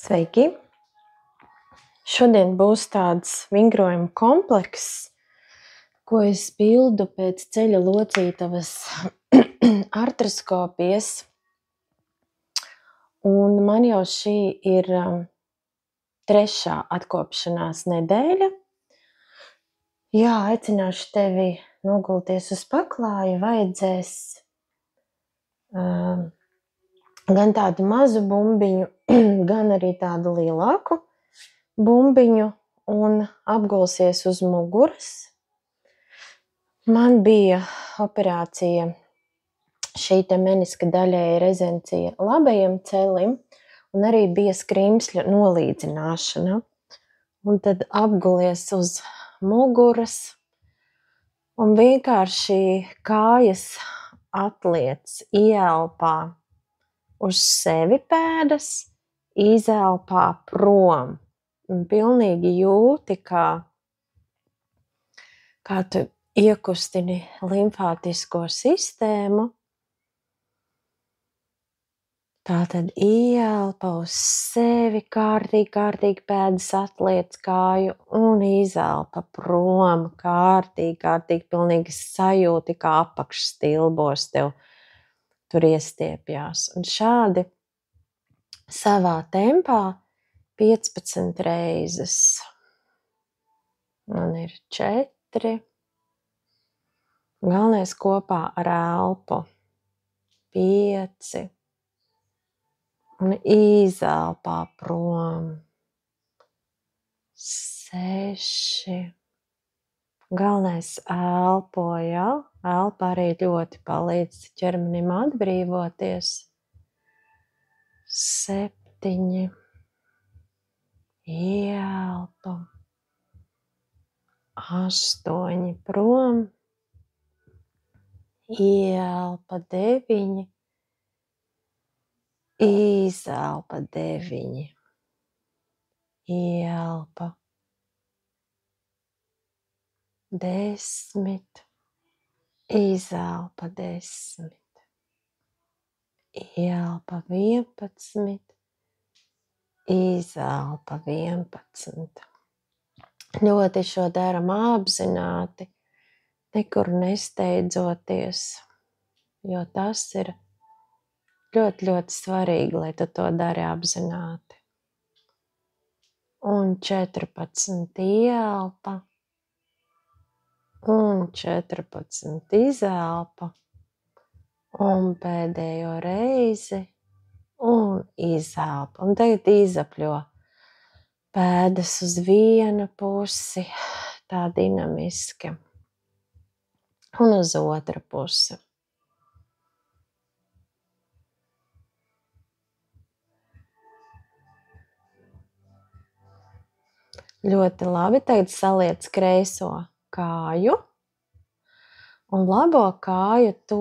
Sveiki! Šodien būs tāds vingrojuma komplekss, ko es pildu pēc ceļa locītavas artroskopijas. Un man jau šī ir 3. atkopšanās nedēļa. Jā, aicināšu tevi nogulties uz paklāja. Vajadzēs gan tādu mazu bumbiņu, gan arī tādu lielāku bumbiņu un apgulsies uz muguras. Man bija operācija šī te meniska daļēja rezencija labajam celim un arī bija skrimsļu nolīdzināšana. Un tad apgulies uz muguras un vienkārši kājas atliec, ieelpā uz sevi pēdas, izelpā prom. Un pilnīgi jūti, kā tu iekustini limfātisko sistēmu. Tātad ieelpa uz sevi, kārtīgi pēdas atliec kāju un izelpa prom, kārtīgi, pilnīgi sajūti, kā apakšstilbos tev tur iestiepjās. Un šādi savā tempā 15 reizes. Man ir 4. Galvenais kopā ar elpu 5. Un izelpā prom 6. Galvenais elpo, ja? Elpa arī ļoti palīdz ķermenim atbrīvoties. 7. Ieelpa. 8 prom. Ieelpa 9. Izelpa 9. Ieelpa 10. Izelpa 10. Ieelpa 11. Izelpa 11. Ļoti šo daram apzināti, nekur nesteidzoties, jo tas ir ļoti svarīgi, lai tu to dari apzināti. Un 14 ieelpa. Un 14 izelpa. Un pēdējo reizi. Un izelpa. Un tagad izapļo pēdas uz vienu pusi, tā dinamiski. Un uz otru pusi. Ļoti labi, tagad saliec kreiso kāju un labo kāju tu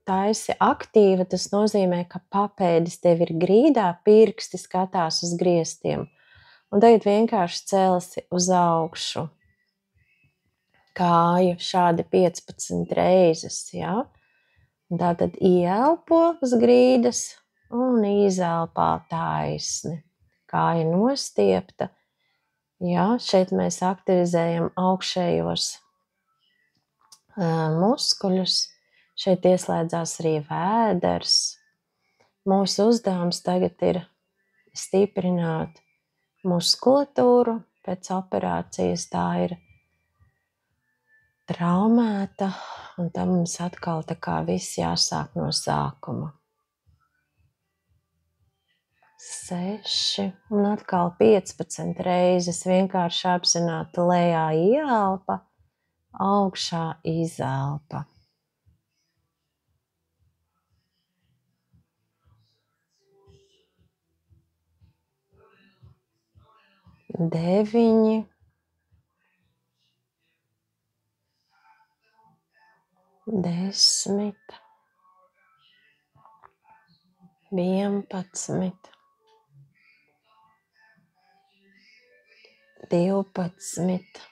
taisi aktīva, tas nozīmē, ka papēdis tev ir grīdā, pirksti skatās uz griestiem. Un tagad vienkārši celsi uz augšu kāju šādi 15 reizes, ja? Un tātad ieelpo uz grīdas un izelpā taisni. Kāja nostiepta. Jā, šeit mēs aktivizējam augšējos muskuļus. Šeit ieslēdzās arī vēders. Mūsu uzdevums tagad ir stiprināt muskulatūru. Pēc operācijas tā ir traumēta, un tam mums atkal tā kā viss jāsāk no sākuma. 6 un atkal 15 reizes vienkārši apzināti lejā ieelpa, augšā izelpa. 9. 10. 11. 12.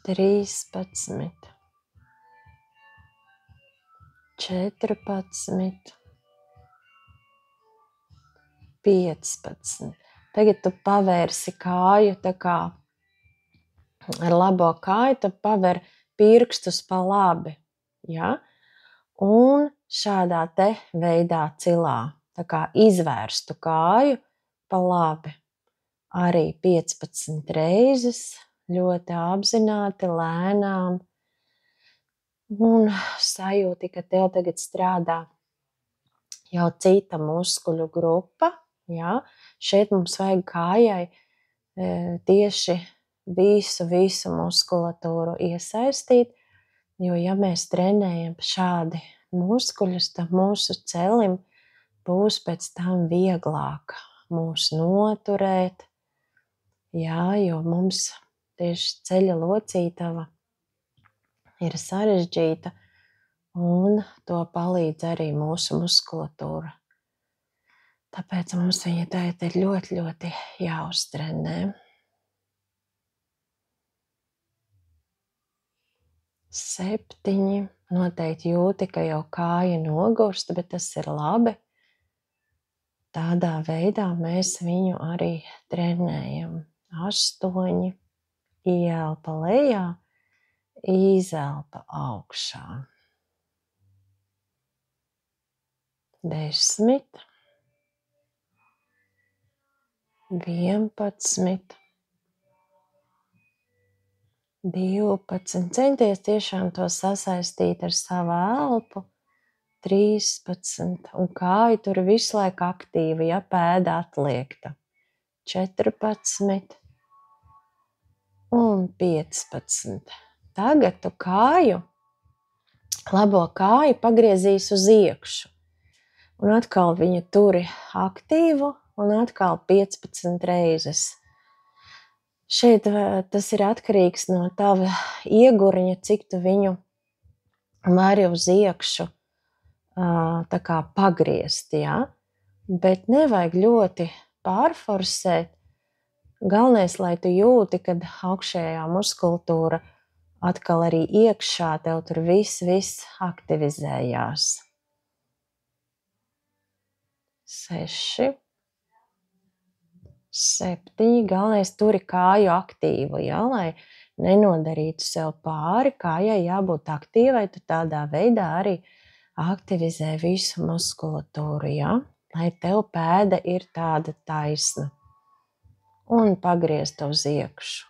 13. 14. 15. Tagad tu pavērsi kāju tā kā ar labo kāju, tu paver pirkstus pa labi, ja? Un šādā te veidā cilā, tā kā izvērstu kāju pa labi. Arī 15 reizes, ļoti apzināti, lēnām. Un sajūti, ka tev tagad strādā jau cita muskuļu grupa, ja? Šeit mums vajag kājai tieši visu muskulatūru iesaistīt, jo ja mēs trenējam šādi muskuļus, tad mūsu celim būs pēc tam vieglāk mūs noturēt, jā, jo mums tieši ceļa locītava ir sarežģīta un to palīdz arī mūsu muskulatūra. Tāpēc mums viņa tagad ir ļoti, ļoti jāuztrenē. 7. Noteikti jūti, ka jau kāja nogurst, bet tas ir labi. Tādā veidā mēs viņu arī trenējam. 8. Ieelpa lejā, izelpa augšā. 10. 11. 12. Centies tiešām to sasaistīt ar savu elpu. 13. Un kāja tur visu laiku aktīva, ja pēda atliekta. 14. Un 15. Tagad tu kāju, labo kāju pagriezīs uz iekšu. Un atkal viņu turi aktīvu un atkal 15 reizes. Šeit tas ir atkarīgs no tava iegurņa, cik tu viņu vari uz iekšu tā kā pagriezt, ja? Bet nevajag ļoti pārforsēt. Galvenais, lai tu jūti, kad augšējā muskulatūra atkal arī iekšā tev tur viss aktivizējās. 6. 7. Galvenais turi kāju aktīvu, ja? Lai nenodarītu sev pāri, kājai jābūt aktīvai, tu tādā veidā arī aktivizē visu muskulatūru, ja? Lai tev pēda ir tāda taisna. Un pagriezt uz iekšu.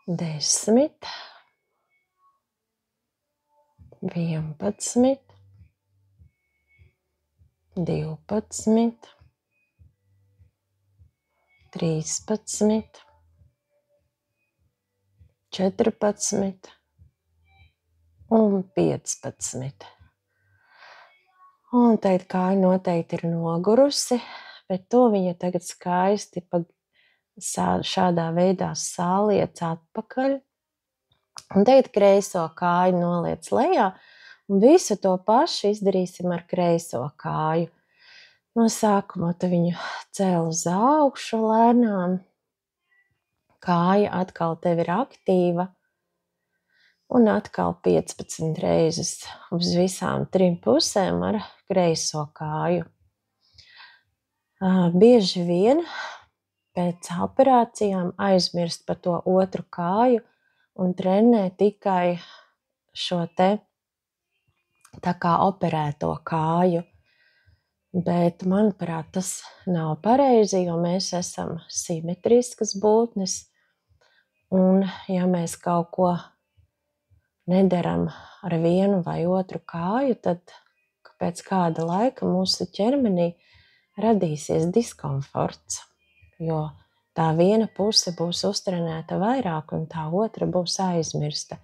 Desmit. 11. 12. 13. 14. Un 15. Un tagad kāja noteikti ir nogurusi, bet to viņa tagad skaisti šādā veidā saliec atpakaļ. Un tagad kreiso kāju noliec lejā, un visu to pašu izdarīsim ar kreiso kāju. No sākuma tu viņu cēl uz augšu lēnām. Kāja atkal tev ir aktīva. Un atkal 15 reizes uz visām 3 pusēm ar kreiso kāju. Bieži vien pēc operācijām aizmirst par to otru kāju un trenē tikai šo te tā kā operēto kāju. Bet, manuprāt, tas nav pareizi, jo mēs esam simetriskas būtnes. Un, ja mēs kaut ko nedaram ar vienu vai otru kāju, tad pēc kāda laika mūsu ķermenī radīsies diskomforts, jo tā viena puse būs uztrenēta vairāk un tā otra būs aizmirsta.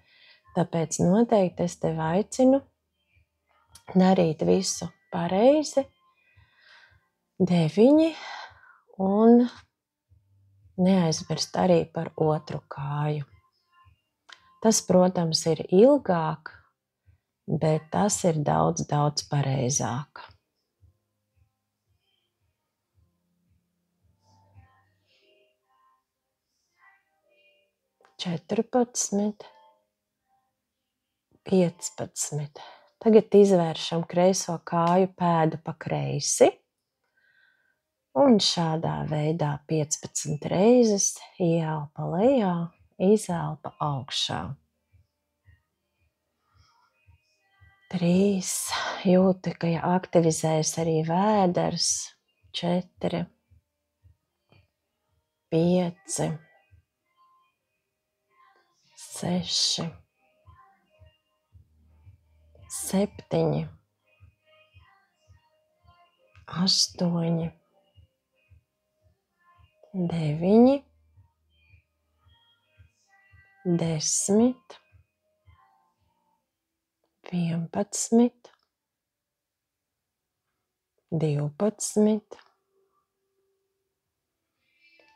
Tāpēc noteikti es tevi aicinu darīt visu pareizi. 9. Un neaizmirst arī par otru kāju. Tas, protams, ir ilgāk, bet tas ir daudz pareizāk. 14, 15. Tagad izvēršam kreiso kāju pēdu pa kreisi. Un šādā veidā 15 reizes ieelpa lejā, izelpa augšā. 3. Jūti, ka aktivizējas arī vēders. 4, 5, 6, 7, 8, 9, 10, 11, 12,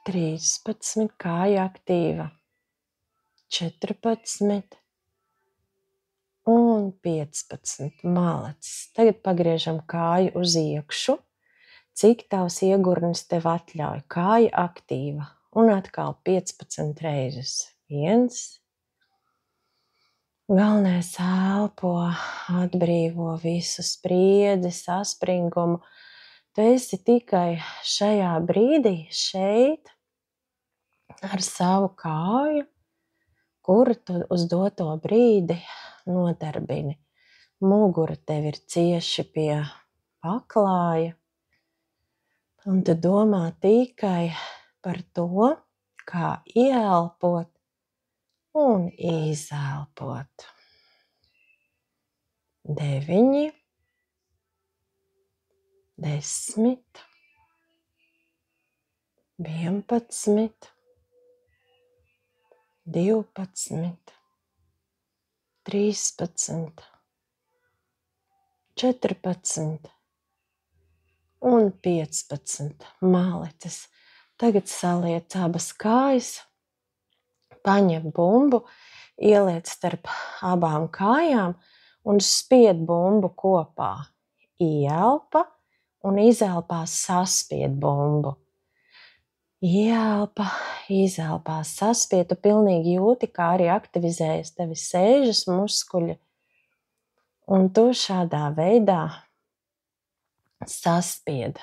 13, kāja aktīva, 14 un 15. Malacis. Tagad pagriežam kāju uz iekšu, cik tavs iegurnis tev atļauj. Kāja aktīva un atkal 15 reizes. 1. Galvenais elpo, atbrīvo visu spriedzi, saspringumu. Tu esi tikai šajā brīdī šeit ar savu kāju, kuru tu uz doto brīdi nodarbini. Mugura tev ir cieši pie paklāja, un tu domā tikai par to, kā ieelpot un izelpot. 9, 10, 11, 12, 13, 14 un 15. Malicis. Tagad saliec abas kājas, paņem bumbu, ieliec starp abām kājām un spied bumbu kopā. Ieelpa un izelpā saspied bumbu. Ieelpa, izelpā saspied, tu pilnīgi jūti, kā arī aktivizējas tevi sēžas muskuļi. Un tu šādā veidā saspied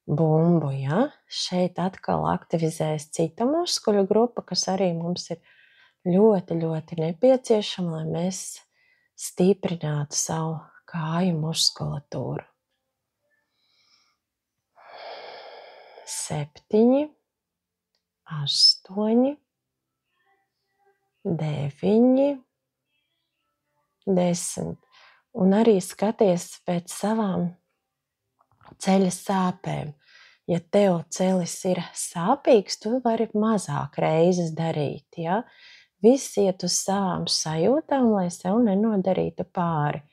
bumbu, ja? Šeit atkal aktivizējas cita muskuļu grupa, kas arī mums ir ļoti, ļoti nepieciešama, lai mēs stiprinātu savu kāju muskulatūru. 7, 8, 9, 10. Un arī skaties pēc savām ceļa sāpēm. Ja tev celis ir sāpīgs, tu vari mazāk reizes darīt, ja? Viss iet uz savām sajūtām, lai sev nenodarītu pāri.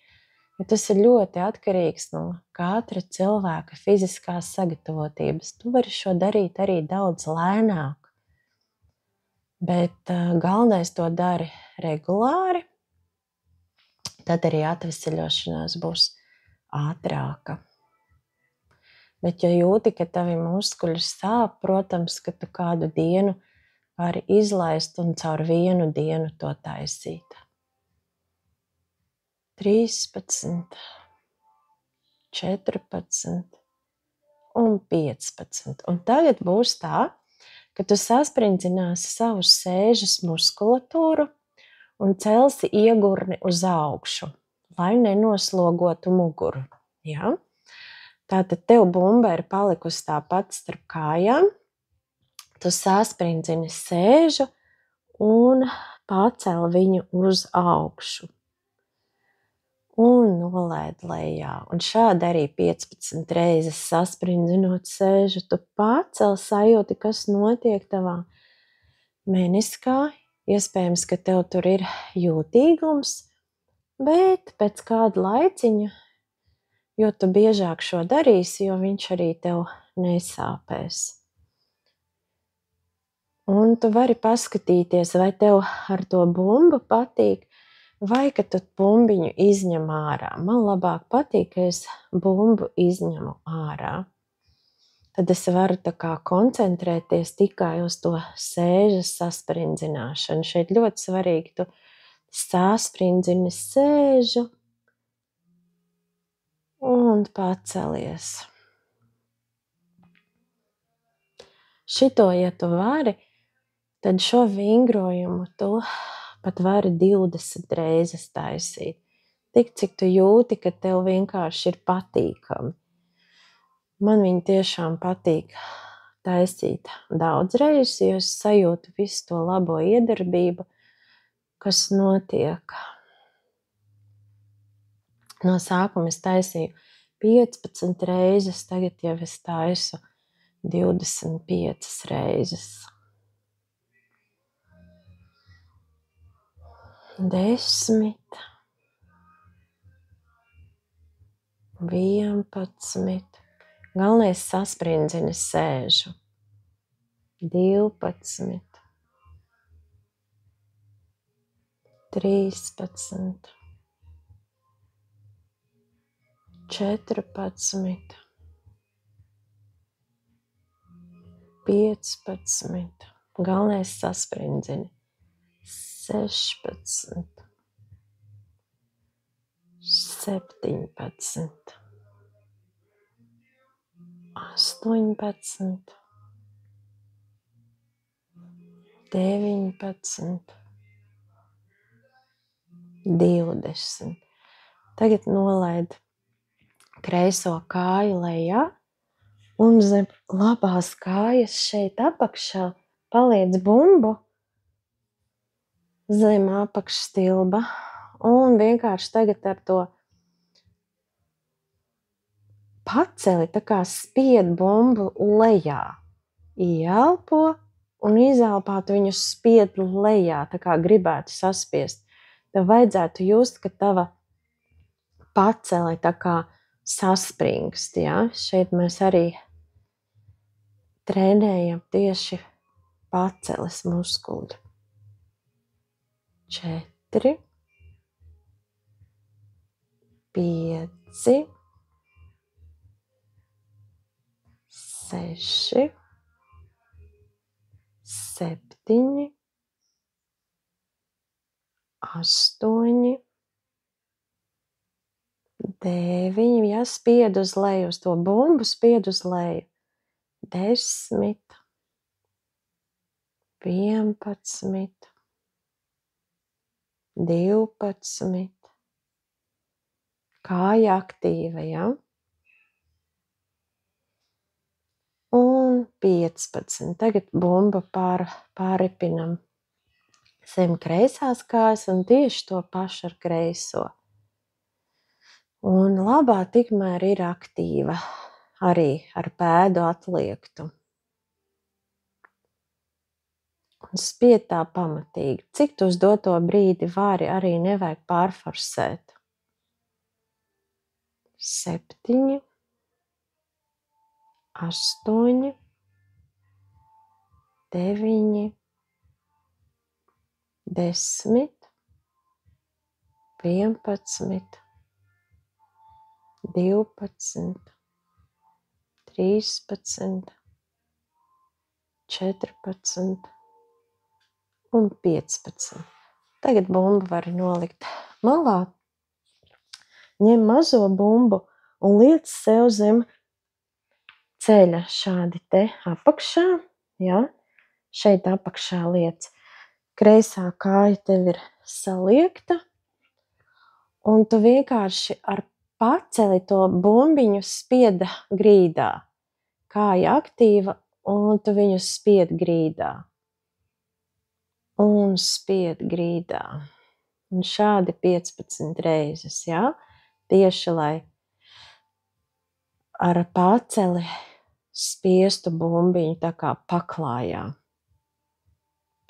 Ja tas ir ļoti atkarīgs no katra cilvēka fiziskās sagatavotības. Tu vari šo darīt arī daudz lēnāk. Bet galvenais to dari regulāri, tad arī atveseļošanās būs ātrāka. Bet, ja jūti, ka tavi muskuļi sāp, protams, ka tu kādu dienu vari izlaist un caur vienu dienu to taisīt. 13, 14 un 15. Un tagad būs tā, ka tu sasprindzināsi savu sēžas muskulatūru un celsi iegurni uz augšu, lai nenoslogotu muguru. Ja? Tātad tev bumba ir palikusi tāpat starp kājām, tu sasprindzini sēžu un pacel viņu uz augšu un nolaid lejā. Un šādi arī 15 reizes saspringzinot sēžu, tu pacel, sajūti, kas notiek tavā meniskā. Iespējams, ka tev tur ir jūtīgums, bet pēc kāda laiciņa, jo tu biežāk šo darīsi, jo viņš arī tev nesāpēs. Un tu vari paskatīties, vai tev ar to bumbu patīk, vai ka tu bumbiņu izņem ārā. Man labāk patīk, ka es bumbu izņemu ārā. tad es varu tā kā koncentrēties tikai uz to sēžas sasprindzināšanu. Šeit ļoti svarīgi, tu sasprindzini sēžu un pacelies. Šito, ja tu vari, tad šo vingrojumu tu pat vari 20 reizes taisīt. Tik, cik tu jūti, ka tev vienkārši ir patīkami. Man viņi tiešām patīk taisīt daudz reizes, jo es sajūtu visu to labo iedarbību, kas notiek. No sākuma es taisīju 15 reizes, tagad jau es taisu 25 reizes. 10, 11. Galvenais sasprindzini sēžu. 12, 13, 14, 15. Galvenais sasprindzini. 16, 17, 18, 19, 20. Tagad nolaid kreiso kāju lejā un zem labās kājas šeit apakšā paliec bumbu zem apakšstilba un vienkārši tagad ar to paceli, tā kā spied bumbu lejā. Ieelpo un izelpāt viņu spied lejā, tā kā gribētu saspiest. Tev vajadzētu just, ka tava pacele tā kā saspringst, ja? Šeit mēs arī trenējam tieši paceles muskuļu. 4, 5, 6, 7, 8, 9, ja spied uz leju, uz to bumbu spied uz leju. 10, 11, 12. Kāja aktīva, ja? Un 15. Tagad bumba pārripinam zem kreisās kājas un tieši to pašu ar kreiso. Un labā tikmēr ir aktīva arī ar pēdu atliektu. Un spied tā pamatīgi. Cik tu uz doto brīdi vari, arī nevajag pārforsēt. 7, 8, 9, 10, 11, 12, 13, 14 un 15. Tagad bumbu var nolikt malā. Ņem mazo bumbu un liec sev zem ceļa šādi te apakšā. Ja? Šeit apakšā liec. Kreisā kāja tev ir saliekta. Un tu vienkārši ar paceli to bumbiņu spied grīdā. Kāja aktīva un tu viņu spied grīdā. Un spied grīdā. Un šādi 15 reizes, ja? Tieši, lai ar paceli spiestu bumbiņu tā kā paklājā.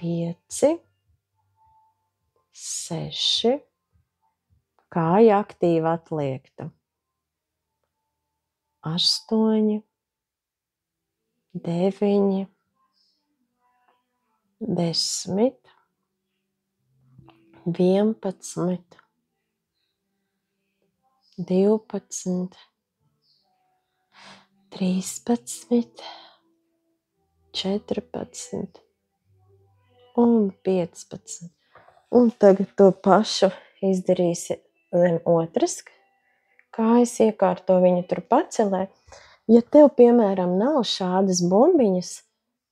5, 6, kāja aktīva atliekta. 8, 9, 10, 11, 12, 13, 14 un 15. Un tagad to pašu izdarīsi zem otras kājas, iekārto viņu tur pacelē. Ja tev, piemēram, nav šādas bumbiņas,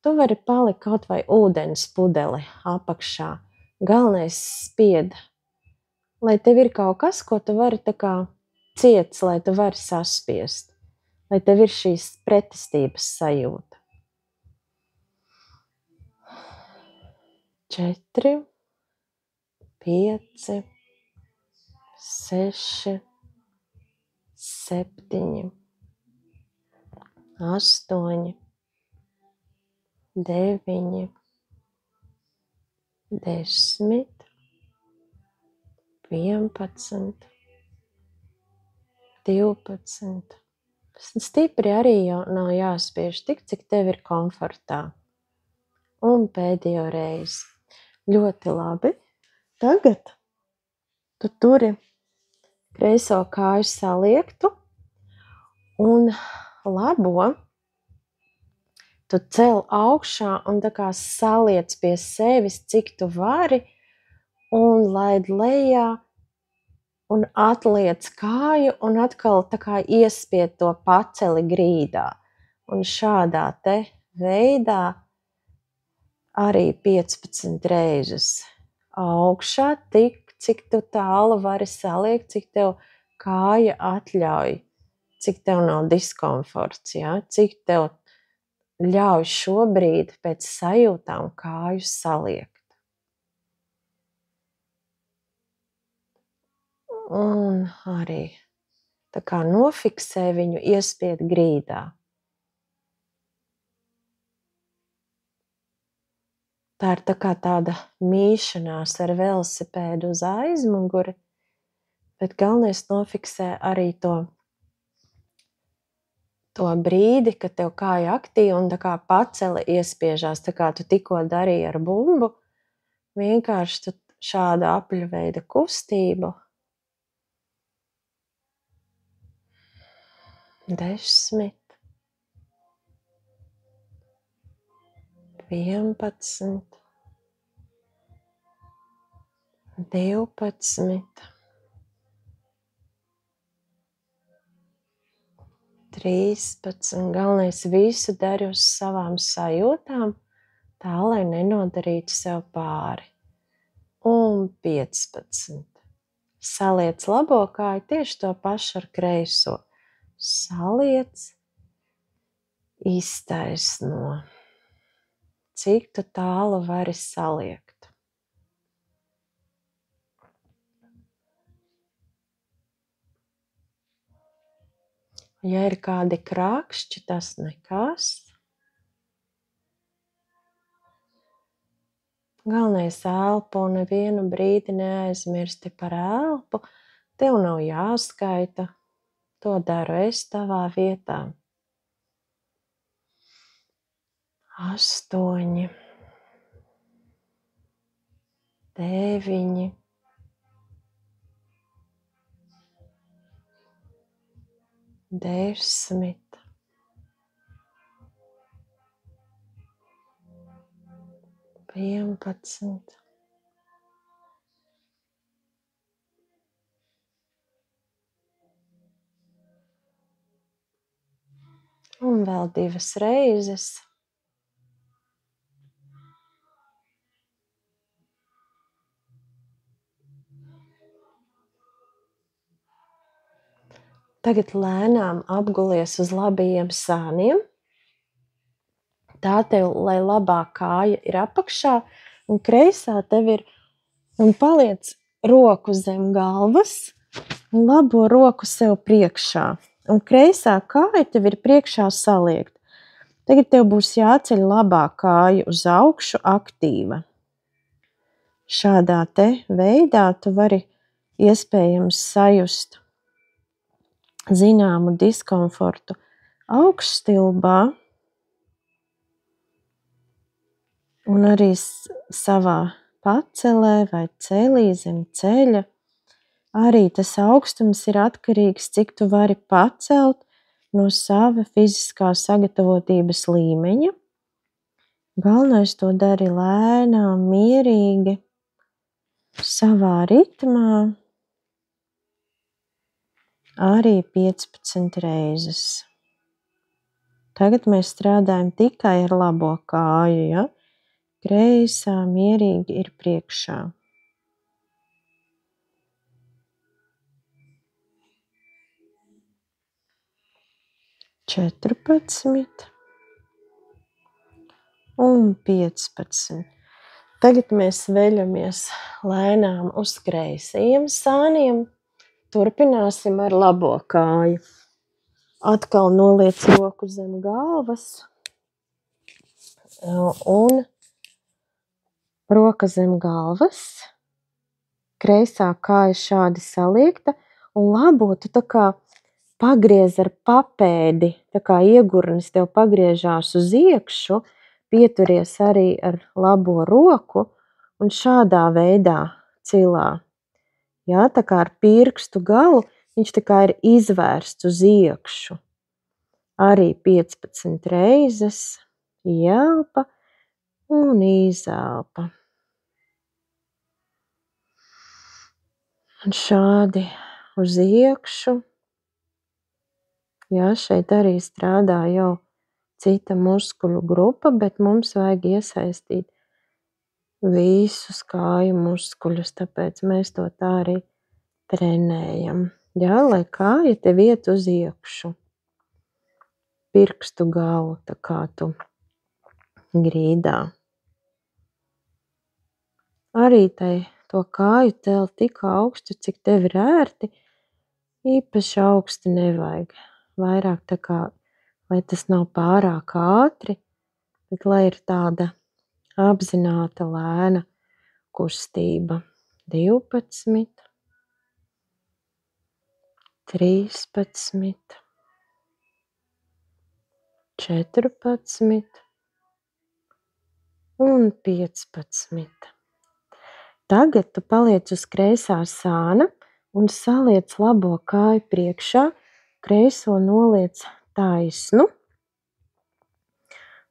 tu vari palikt kaut vai ūdens pudeli apakšā. Galvenais spied, lai tev ir kaut kas, ko tu vari tā kā ciets, lai tu vari saspiest, lai tev ir šīs pretestības sajūta. 4, 5, 6, 7, 8, 9, 10, 11, 12. Stipri arī jau nav jāspiež tik, cik tev ir komfortā. Un pēdējo reizi. Ļoti labi. Tagad tu turi kreiso kāju saliektu un labo tu cel augšā un tā kā saliec pie sevis, cik tu vari, un laid lejā un atliec kāju un atkal tā kā iespied to paceli grīdā. Un šādā te veidā arī 15 reizes augšā tik, cik tu tālu vari saliekt, cik tev kāja atļauj, cik tev nav diskomforts, ja? Cik tev ļauj šobrīd pēc sajūtām kāju saliekt. Un arī tā kā nofiksē viņu, iespied grīdā. Tā ir tā kā tāda mīšanās ar velosipēdu uz aizmuguri, bet galvenais nofiksē arī to brīdi, kad tev kāja aktīva un tā kā pacele iespiežās, tā kā tu tikko darīji ar bumbu, vienkārši tu šādu apļu veida kustību. 10, 11, 12, 13. Galvenais visu dari uz savām sajūtām, tā, lai nenodarītu sev pāri. Un 15. Saliec labo kāju, tieši to pašu ar kreiso. Saliec, iztaisno. Cik tu tālu vari saliekt. Ja ir kādi krākšķi, tas nekas. Galvenais elpo, nevienu brīdi neaizmirsti par elpu. Tev nav jāskaita. To daru es tavā vietā. 8, 9, 10, 11. Un vēl 2 reizes. Tagad lēnām apgulies uz labajiem sāniem. Tā tev, lai labā kāja ir apakšā un kreisā tev ir, un paliec roku zem galvas un labo roku sev priekšā. Un kreisā kāja tev ir priekšā saliekt. Tagad tev būs jāceļ labā kāja uz augšu aktīva. Šādā te veidā tu vari iespējams sajust zināmu diskomfortu augšstilbā un arī savā pacelē vai celī zem ceļa. Arī tas augstums ir atkarīgs, cik tu vari pacelt no sava fiziskā sagatavotības līmeņa. Galvenais to dari lēnām, mierīgi, savā ritmā, arī 15 reizes. Tagad mēs strādājam tikai ar labo kāju, ja? Kreisā mierīgi ir priekšā. 14 un 15. Tagad mēs veļamies lēnām uz kreisajiem sāniem. Turpināsim ar labo kāju. Atkal noliec roku zem galvas un roka zem galvas. Kreisā kāja šādi saliekta un labo tu tā kā pagriez ar papēdi, tā kā iegurnis tev pagriežās uz iekšu, pieturies arī ar labo roku un šādā veidā cilā. Jā, tā kā ar pirkstu galu viņš tā kā ir izvērsts uz iekšu. Arī 15 reizes ielpa un izelpa. Un šādi uz iekšu. Jā, šeit arī strādā jau cita muskuļu grupa, bet mums vajag iesaistīt visus kāju muskuļus, tāpēc mēs to tā arī trenējam. Jā, lai kāja tev iet uz iekšu. Pirkstu galu, tā kā tu grīdā. Arī to kāju celt tik augstu, cik tev ir ērti, īpaši augstu nevajag. Vairāk tā kā, lai tas nav pārāk ātri, bet lai ir tāda apzināta lēna kustība. 12, 13, 14 un 15. Tagad tu paliec uz kreisā sāna un saliec labo kāju priekšā, kreiso noliec taisnu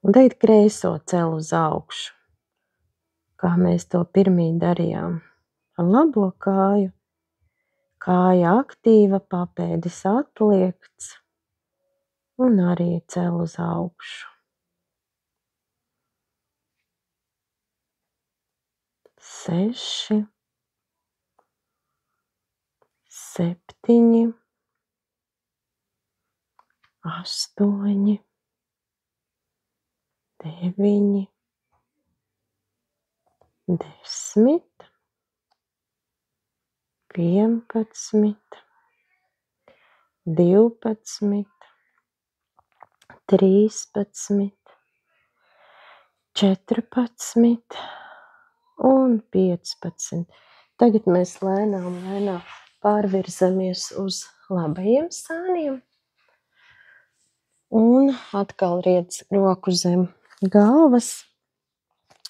un tagad kreiso cel uz augšu, kā mēs to pirmī darījām. Ar labo kāju, kāja aktīva, papēdis atliekts un arī cel uz augšu. 6, 7, 8, 9, 10, 11, 12, 13, 14 un 15. Tagad mēs lēnām pārvirzamies uz labajiem sāniem. Un atkal riec roku zem galvas.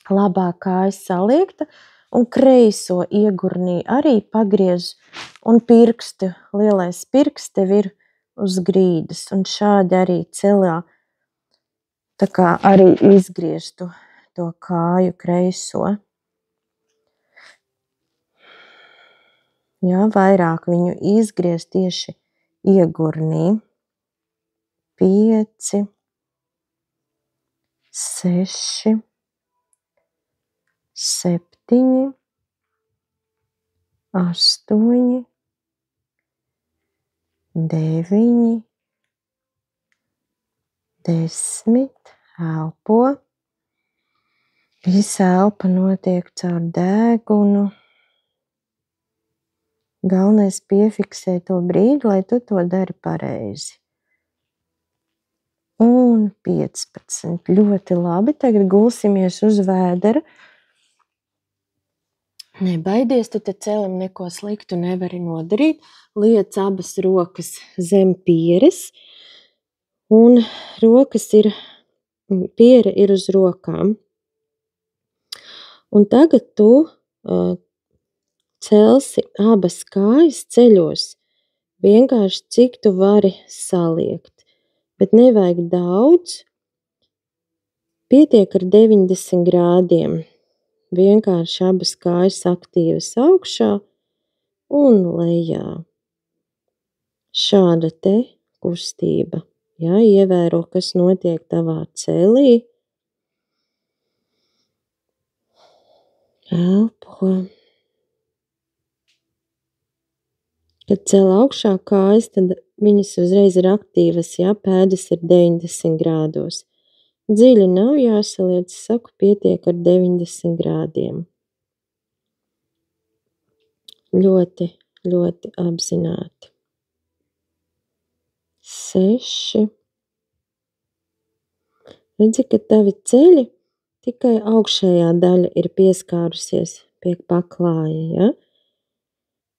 Labā kāja saliekta un kreiso iegurnī arī pagriez un pirksti, lielais pirksts tev ir uz grīdas un šādi arī celā, tā kā arī izgrieztu to kāju kreiso. Jā, vairāk viņu izgriezt tieši iegurnī. 5, 6, 7, 8, 9, 10, elpo. Visa elpa notiek caur degunu. Galvenais piefiksē to brīdi, lai tu to dari pareizi. Un 15. Ļoti labi. Tagad gulsimies uz vēdera. Nebaidies, tu te celim neko sliktu nevari nodarīt. Liec abas rokas zem pieres. Un piere ir uz rokām. Un tagad tu celsi abas kājas ceļos. Vienkārši cik tu vari saliekt. bet nevajag daudz. Pietiek ar 90 grādiem. Vienkārši abas kājas aktīvas augšā un lejā. Šāda te kustība. Jā, ievēro, kas notiek tavā celī. Elpo. Kad cel augšā kājas, tad viņas uzreiz ir aktīvas, jā, pēdas ir 90 grādos. Dziļi nav jāsaliec, saku, pietiek ar 90 grādiem. Ļoti, ļoti apzināti. 6. Redzi, ka tavi ceļi tikai augšējā daļa ir pieskārusies pie paklāja, ja?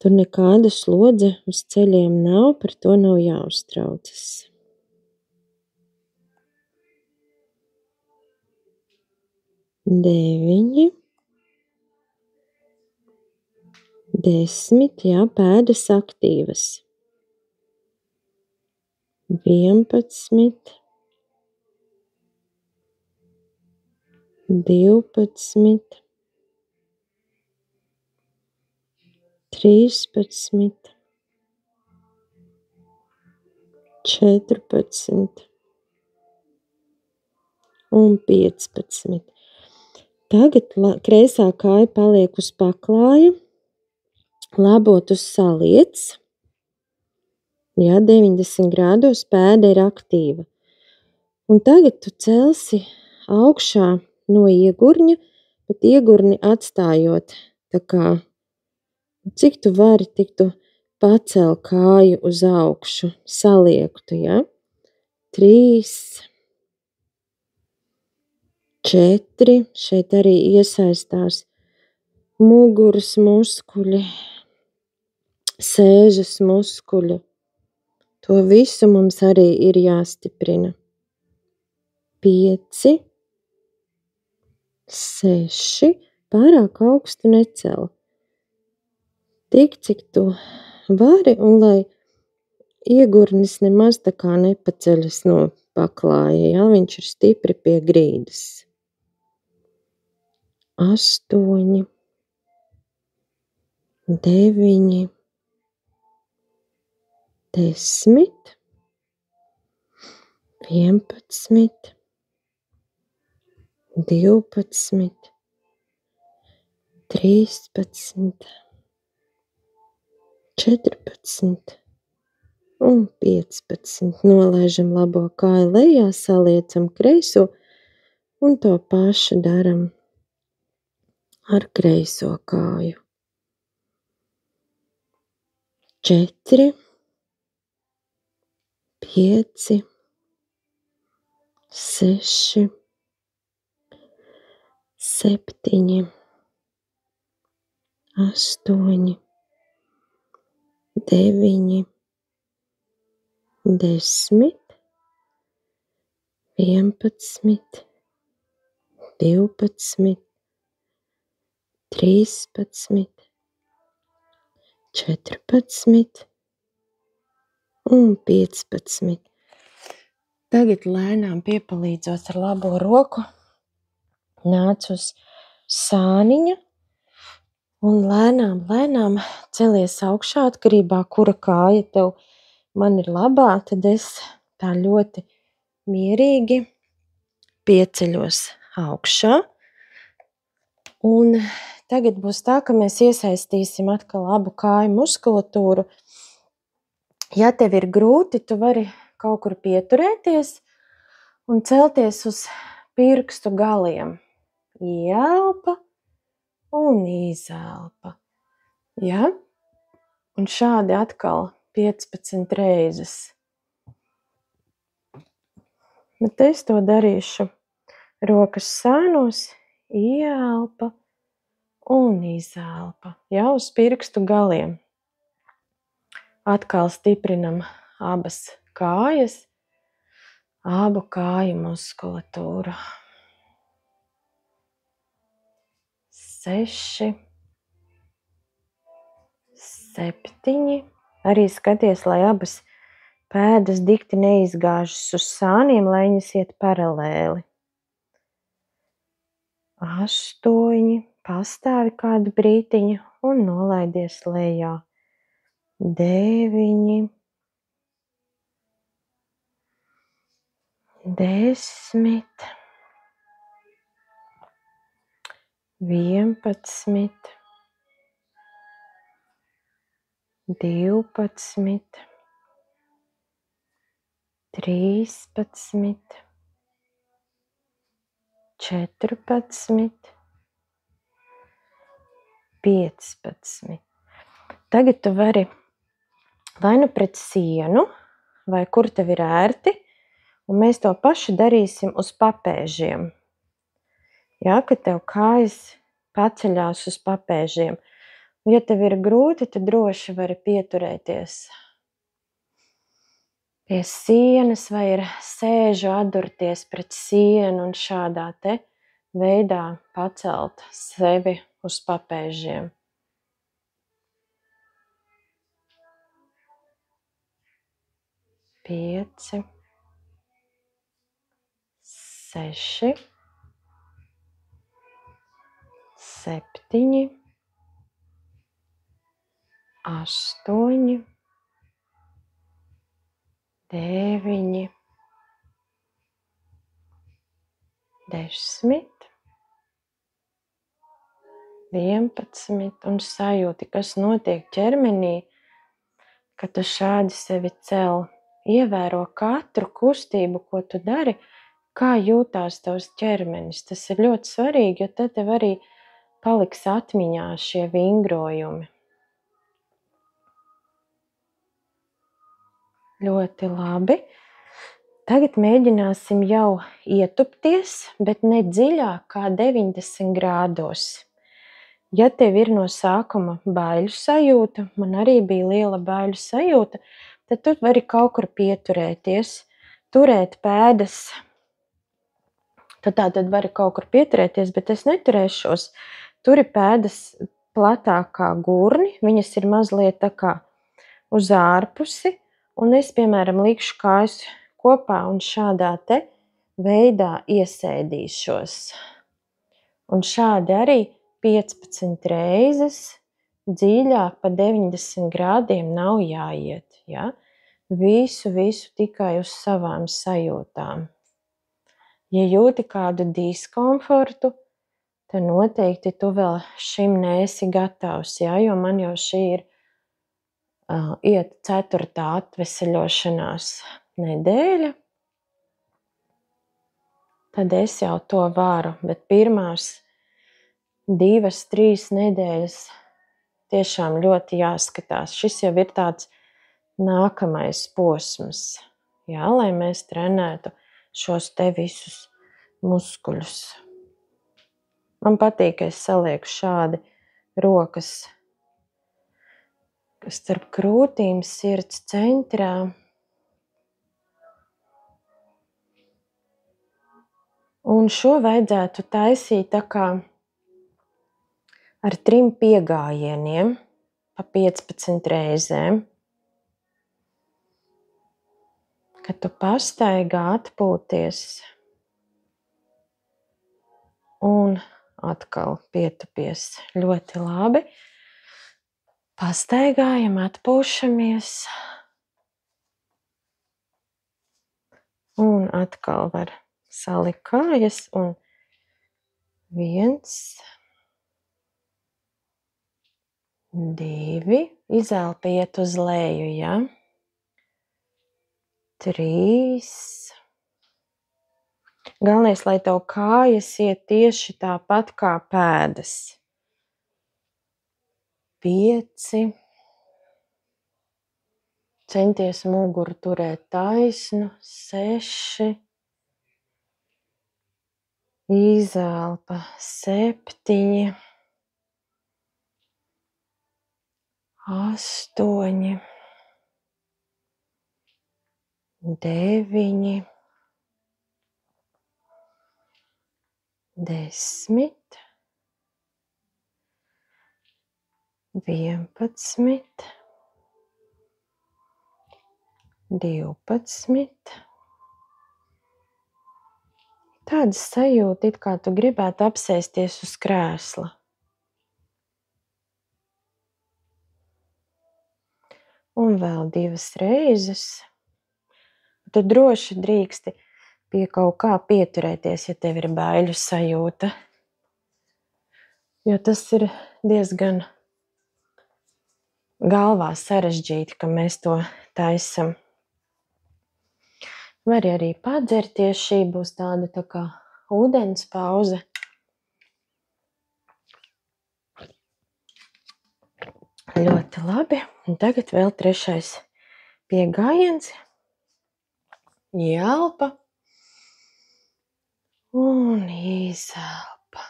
Tur nekāda slodze uz ceļiem nav, par to nav jāuztraucas. 9. 10, jā, pēdas aktīvas. 11. 12. 13. 14. un 15. Tagad kreisā kāja paliek uz paklāja, labo tu saliec. Jā, 90 grādos pēda ir aktīva. Un tagad tu celsi augšā no iegurņa, bet iegurni atstājot. Tā kā, cik tu vari, tik tu pacel kāju uz augšu, saliektu, ja? 3, 4, šeit arī iesaistās muguras muskuļi, sēžas muskuļi. To visu mums arī ir jāstiprina. 5, 6, pārāk augstu necel. Tik, cik tu vari, un lai iegurnis nemaz tā kā nepaceļas no paklāja, ja? Viņš ir stipri pie grīdas. 8, 9, 10, 11, 12, 13, 14 un 15. Nolaižam labo kāju lejā, saliecam kreiso un to pašu daram ar kreiso kāju. 4, 5, 6, 7, 8, 9, 10, 11, 12, 13, 14 un 15. Tagad lēnām piepalīdzot ar labo roku, nāc uz sāniņa un lēnām celies augšā, atkarībā, kura kāja tev man ir labā, tad es tā ļoti mierīgi pieceļos augšā. Un tagad būs tā, ka mēs iesaistīsim atkal abu kāju muskulatūru. Ja tev ir grūti, tu vari kaut kur pieturēties un celties uz pirkstu galiem. Ielpa un izelpa. Ja? Un šādi atkal 15 reizes. Bet es to darīšu rokas sānos, ielpa un izelpa. Ja, uz pirkstu galiem. Atkal stiprinam abas kājas, abu kāju muskulatūru. 6, 7. Arī skaties, lai abas Pēdas dikti neizgāžas uz sāniem, lai viņas iet paralēli. 8, pastāvi kādu brītiņu un nolaidies lejā. 9, 10, 11, 12, 13, 14, 15. Tagad tu vari vai nu pret sienu, vai kur tev ir ērti, un mēs to pašu darīsim uz papēžiem. Ja, kad tev kājas paceļās uz papēžiem. Ja tev ir grūti, tad droši vari pieturēties pie sienas vai ir sēžu atdurties pret sienu un šādā te veidā pacelt sevi uz papēžiem. 5, 6, 7, 8, 9, 10, 11 un sajūti, kas notiek ķermenī, kad tu šādi sevi cel. Ievēro katru kustību, ko tu dari, kā jūtās tavs ķermenis. Tas ir ļoti svarīgi, jo tad tev arī paliks atmiņā šie vingrojumi. Ļoti labi. Tagad mēģināsim jau ietupties, bet ne dziļāk kā 90 grādos. Ja tev ir no sākuma baiļu sajūta, man arī bija liela baiļu sajūta, tad tu vari kaut kur pieturēties, turēt pēdas. Tu tā tad vari kaut kur pieturēties, bet es neturēšos. Turi pēdas platāk kā gurni, viņas ir mazliet tā kā uz ārpusi, un es, piemēram, likšu kājas kopā un šādā te veidā iesēdīšos. Un šādi arī 15 reizes dziļāk pa 90 grādiem nav jāiet. Ja? Visu tikai uz savām sajūtām. Ja jūti kādu diskomfortu, tad noteikti tu vēl šim neesi gatavs, ja? Jo man jau šī ir iet 4. atveseļošanās nedēļa. Tad es jau to varu, bet pirmās 2-3 nedēļas tiešām ļoti jāskatās. Šis jau ir tāds nākamais posms, jā, lai mēs trenētu šos te visus muskuļus. Man patīk, ka es salieku šādi rokas, kas starp krūtīm, sirds centrā. Un šo vajadzētu taisīt tā kā ar 3 piegājieniem pa 15 reizēm. Kad tu pastaigā atpūties un atkal pietupies ļoti labi. Pastaigājam, atpūšamies. Un atkal var salikt kājas un 1, 2, izelpiet uz leju, ja? 3. Galvenais, lai tev kājas iet tieši tāpat kā pēdas. 5. Centies muguru turēt taisnu. 6. Izelpa. 7. 8. 9. 10. 11. 12. Tāda sajūta, it kā tu gribētu apsēsties uz krēsla. Un vēl 2 reizes. Tu droši drīksti pie kaut kā pieturēties, ja tev ir baiļu sajūta. Jo tas ir diezgan galvā sarežģīti, ka mēs to taisam. Vari arī padzerties, šī būs tāda tā kā ūdens pauze. Ļoti labi. Un tagad vēl 3. piegājiens. Ielpa un izelpa.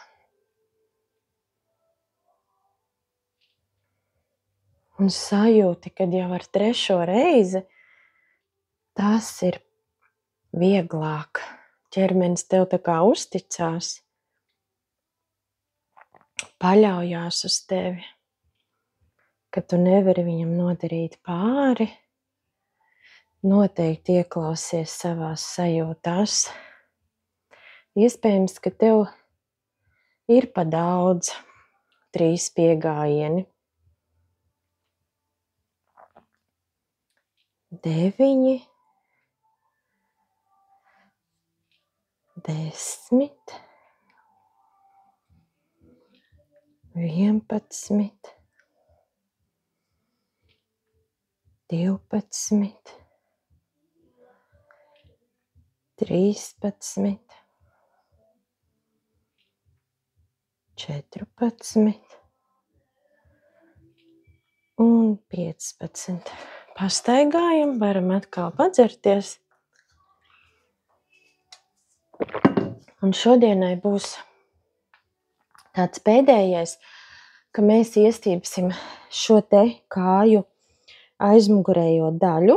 Un sajūti, kad jau ar 3. reizi tas ir vieglāk. Ķermenis tev tā kā uzticās, paļaujās uz tevi, ka tu nevari viņam nodarīt pāri. Noteikti ieklausies savās sajūtās. Iespējams, ka tev ir pa daudz 3 piegājieni. 9, 10, 11, 12, 13, 14 un 15. Pastaigājam, varam atkal padzerties. Un šodienai būs tāds pēdējais, ka mēs iestiepsim šo te kāju aizmugurējo daļu.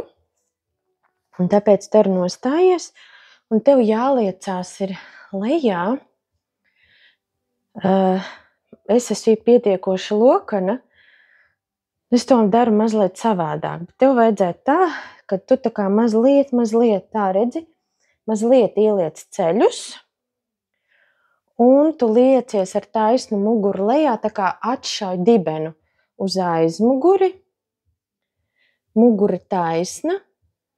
Un tāpēc tu arī nostājies, un tev jāliecās ir lejā. Es esmu pietiekoši lokana. Es to daru mazliet savādāk, bet tev vajadzētu tā, ka tu tā kā mazliet tā redzi, mazliet ieliec ceļus, un tu liecies ar taisnu muguru lejā, tā kā atšauj dibenu uz aizmuguri, mugura taisna,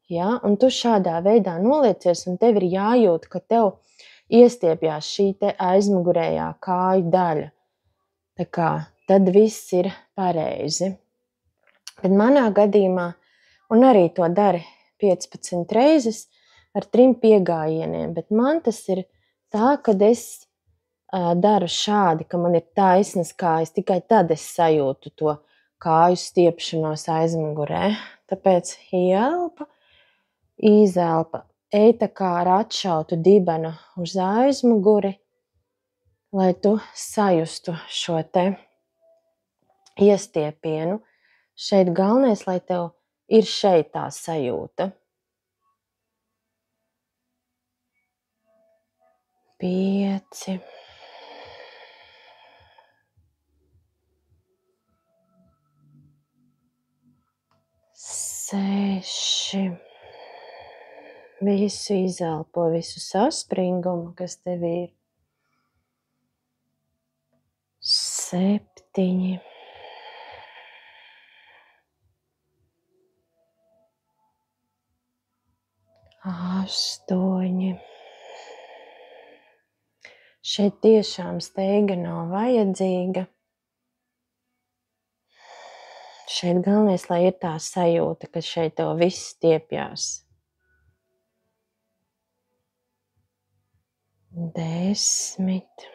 ja, un tu šādā veidā noliecies, un tev ir jājūt, ka tev iestiepjās šī te aizmugurējā kāju daļa. Tā kā tad viss ir pareizi. Bet manā gadījumā, un arī to dari 15 reizes ar 3 piegājieniem, bet man tas ir tā, kad es daru šādi, ka man ir taisnas kājas, tikai tad es sajūtu to kāju stiepšanos aizmugurē. Tāpēc ielpa, izelpa, ej tā kā ar atšautu dibenu uz aizmuguri, lai tu sajustu šo te iestiepienu. Šeit galvenais, lai tev ir šeit tā sajūta. 5, 6. Visu izelpo, visu saspringumu, kas tev ir. 7. 8. Šeit tiešām steiga nav vajadzīga. Šeit galvenais, lai ir tā sajūta, ka šeit tev viss stiepjās. 10.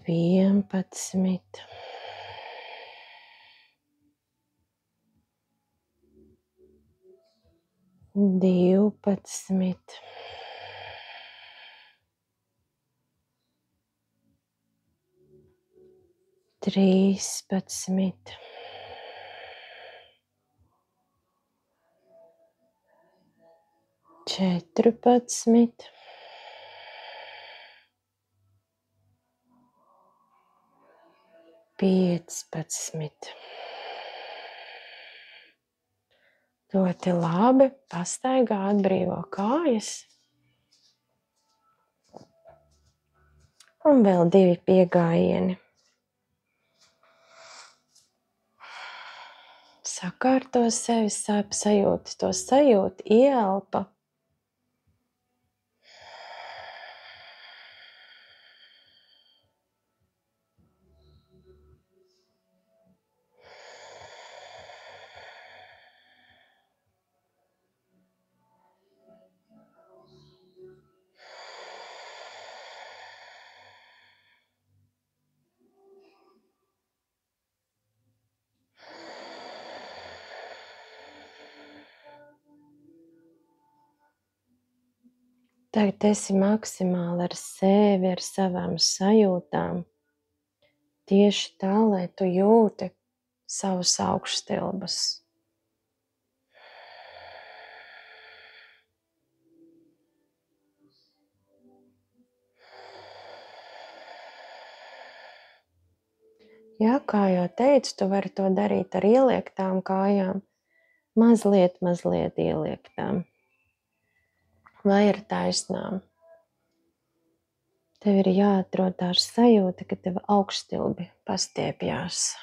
11. 12. 13. 14. 15. 15. Ļoti labi. Pastaigā, atbrīvo kājas. Un vēl 2 piegājieni. Sakārto sevi, sajūti to sajūtu, ieelpa. Tagad esi maksimāli ar sevi, ar savām sajūtām. Tieši tā, lai tu jūti savus augšstilbus. Jā, kā jau teicu, tu vari to darīt ar ieliektām kājām. Mazliet ieliektām. Vai ar taisnām. Tev ir jāatrod tā sajūta, ka tev augšstilbi pastiepjās.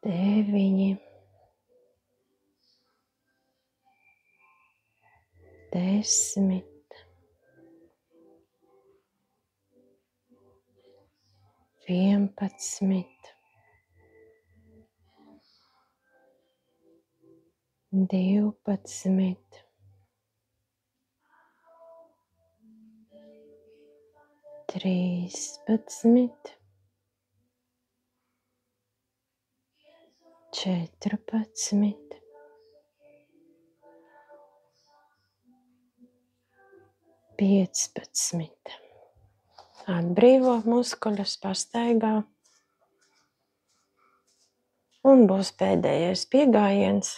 9, 10, 11, 12, 13, 14, 15. Atbrīvo muskuļus, pastaigā. Un būs pēdējais piegājiens.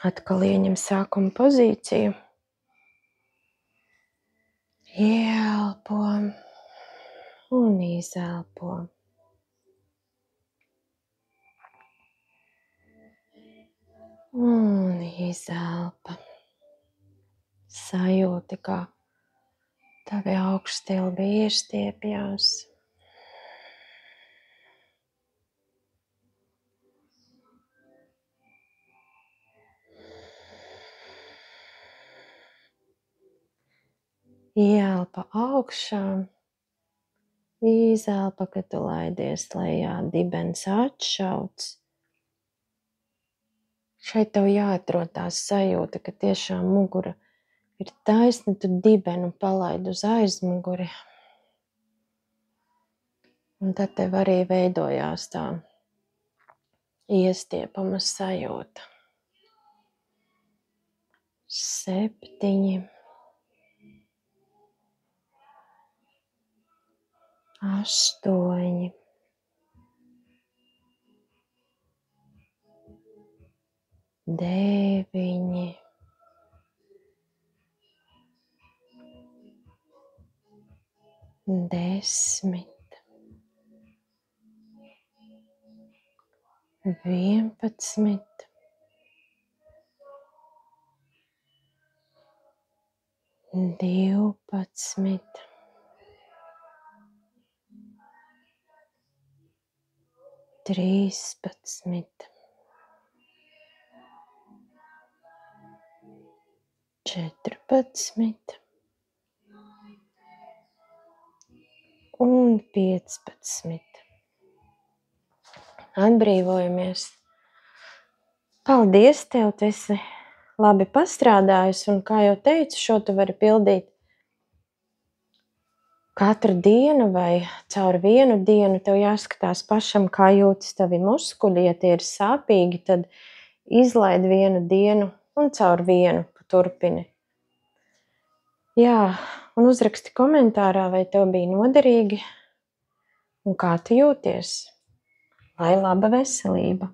Atkal ieņem sākuma pozīciju. Ieelpo un izelpo. Un izelpa. Sajūti, kā tavi augšstilbi iestiepjās. Ieelpa augšā, izelpa, kad tu laidies lejā, dibens atšauts. Šeit tev jāatrod tā sajūta, ka tiešām mugura ir taisna, tu dibenu palaid uz aizmuguri. Un tad tev arī veidojās tā iestiepama sajūta. 7, 8, 9, 10, 11, 12, 13, 14 un 15. Atbrīvojamies. Paldies tev, tu esi labi pastrādājusi, un kā jau teicu, šo tu vari pildīt katru dienu vai caur vienu dienu. Tev jāskatās pašam, kā jūtas tavi muskuļi. Ja tie ir sāpīgi, tad izlaid vienu dienu un caur vienu turpini. Jā, un uzraksti komentārā, vai tev bija noderīgi un kā tu jūties. Lai laba veselība!